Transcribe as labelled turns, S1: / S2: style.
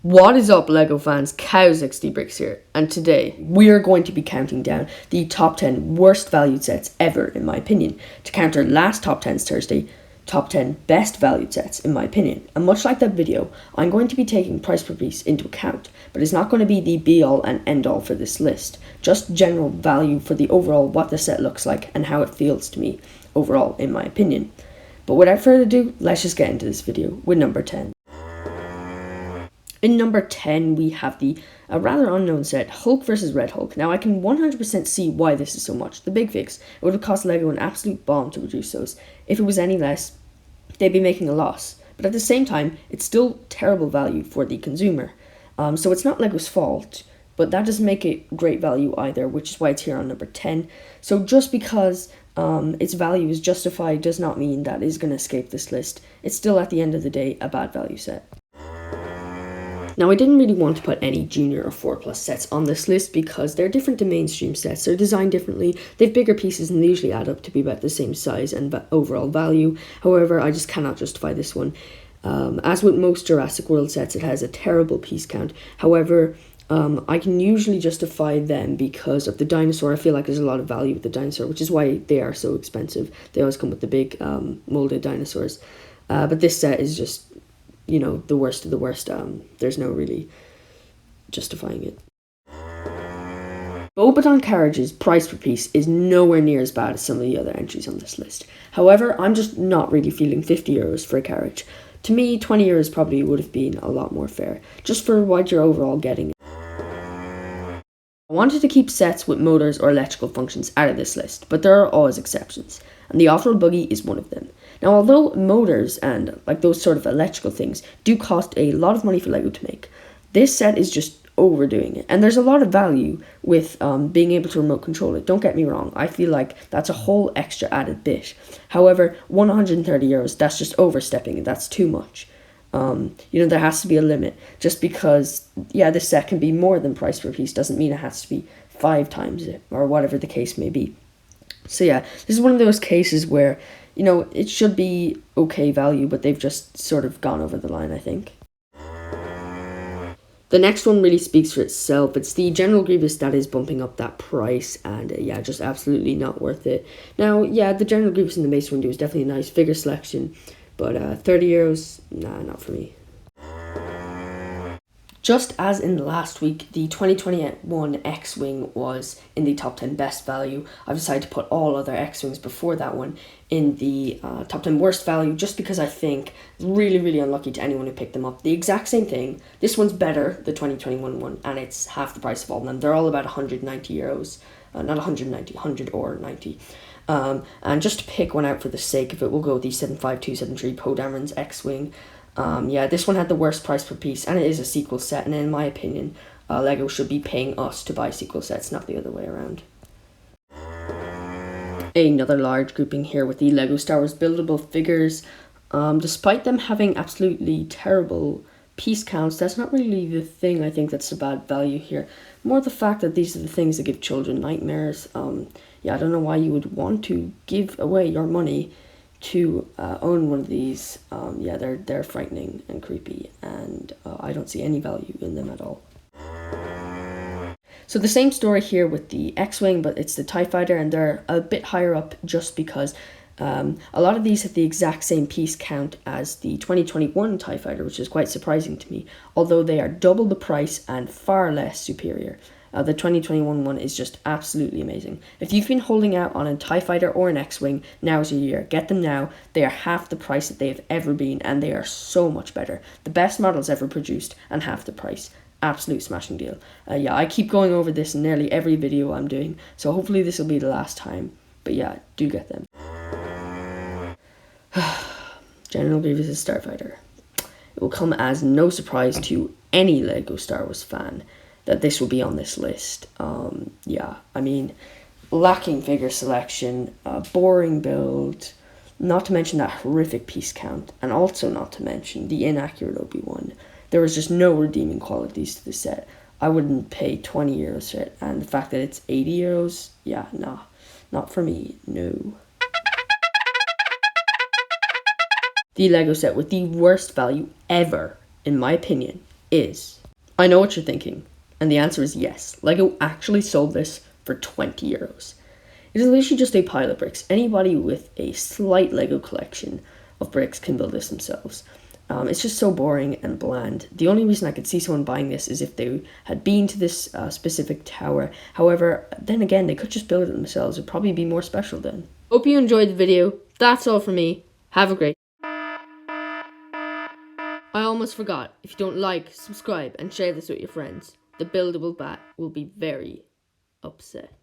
S1: What is up, Lego fans? Cow60 Bricks here, and today we are going to be counting down the top 10 worst valued sets ever, in my opinion, to counter last Top 10s Thursday, top 10 best valued sets, in my opinion. And much like that video, I'm going to be taking price per piece into account, but it's not going to be the be-all and end-all for this list, just general value for the overall what the set looks like and how it feels to me overall, in my opinion. But without further ado, let's just get into this video with number 10. In number 10, we have the rather unknown set, Hulk vs. Red Hulk. Now, I can 100% see why this is so much. The big figs. It would have cost Lego an absolute bomb to produce those. If it was any less, they'd be making a loss. But at the same time, it's still terrible value for the consumer. So it's not Lego's fault, but that doesn't make it great value either, which is why it's here on number 10. So just because its value is justified does not mean that it's going to escape this list. It's still, at the end of the day, a bad value set. Now, I didn't really want to put any junior or 4+ sets on this list because they're different to mainstream sets. They're designed differently, they have bigger pieces, and they usually add up to be about the same size and overall value. However, I just cannot justify this one. As with most Jurassic World sets, it has a terrible piece count. However, I can usually justify them because of the dinosaur. I feel like there's a lot of value with the dinosaur, which is why they are so expensive. They always come with the big molded dinosaurs. But this set is just, you know, the worst of the worst. There's no really justifying it. Beauxbatons Carriage's price per piece is nowhere near as bad as some of the other entries on this list. However, I'm just not really feeling €50 for a Carriage. To me, €20 probably would have been a lot more fair, just for what you're overall getting. I wanted to keep sets with motors or electrical functions out of this list, but there are always exceptions, and the Off-Road Buggy is one of them. Now, although motors and like those sort of electrical things do cost a lot of money for Lego to make, this set is just overdoing it. And there's a lot of value with being able to remote control it. Don't get me wrong, I feel like that's a whole extra added bit. However, €130, that's just overstepping it. That's too much. There has to be a limit. Just because, yeah, this set can be more than price per piece doesn't mean it has to be 5 times it, or whatever the case may be. So yeah, this is one of those cases where, it should be okay value, but they've just sort of gone over the line, I think. The next one really speaks for itself. It's the General Grievous that is bumping up that price, and yeah, just absolutely not worth it. Now, yeah, the General Grievous in the Mace window is definitely a nice figure selection, but €30, nah, not for me. Just as in the last week, the 2021 X-Wing was in the top 10 best value. I've decided to put all other X-Wings before that one in the top 10 worst value, just because I think it's really, really unlucky to anyone who picked them up. The exact same thing. This one's better, the 2021 one, and it's half the price of all of them. They're all about €190. Not 190, 100 or 90. And just to pick one out for the sake of it, we'll go with the 75273 Poe Dameron's X-Wing. Yeah, this one had the worst price per piece, and it is a sequel set, and in my opinion, Lego should be paying us to buy sequel sets, not the other way around. Another large grouping here with the Lego Star Wars buildable figures. Despite them having absolutely terrible piece counts, that's not really the thing I think that's a bad value here. More the fact that these are the things that give children nightmares. Yeah, I don't know why you would want to give away your money to own one of these. Yeah, they're frightening and creepy, and I don't see any value in them at all. So the same story here with the X-Wing, but it's the TIE Fighter, and they're a bit higher up just because a lot of these have the exact same piece count as the 2021 TIE Fighter, which is quite surprising to me, although they are double the price and far less superior. The 2021 one is just absolutely amazing. If you've been holding out on a TIE Fighter or an X-Wing, now's your year. Get them now. They are half the price that they have ever been, and they are so much better. The best models ever produced, and half the price. Absolute smashing deal. Yeah, I keep going over this in nearly every video I'm doing, so hopefully this will be the last time. But yeah, do get them. General Grievous' Starfighter. It will come as no surprise to any Lego Star Wars fan that this will be on this list. Yeah, I mean, lacking figure selection, boring build, not to mention that horrific piece count, and also not to mention the inaccurate Obi-Wan. There was just no redeeming qualities to the set. I wouldn't pay €20 for it, and the fact that it's €80, yeah, nah, not for me, no. The Lego set with the worst value ever, in my opinion, is. I know what you're thinking, and the answer is yes. Lego actually sold this for €20. It is literally just a pile of bricks. Anybody with a slight Lego collection of bricks can build this themselves. It's just so boring and bland. The only reason I could see someone buying this is if they had been to this specific tower. However, then again, they could just build it themselves. It'd probably be more special then. Hope you enjoyed the video. That's all from me. Have a great I almost forgot. If you don't like, subscribe and share this with your friends. The Buildable Bat will be very upset.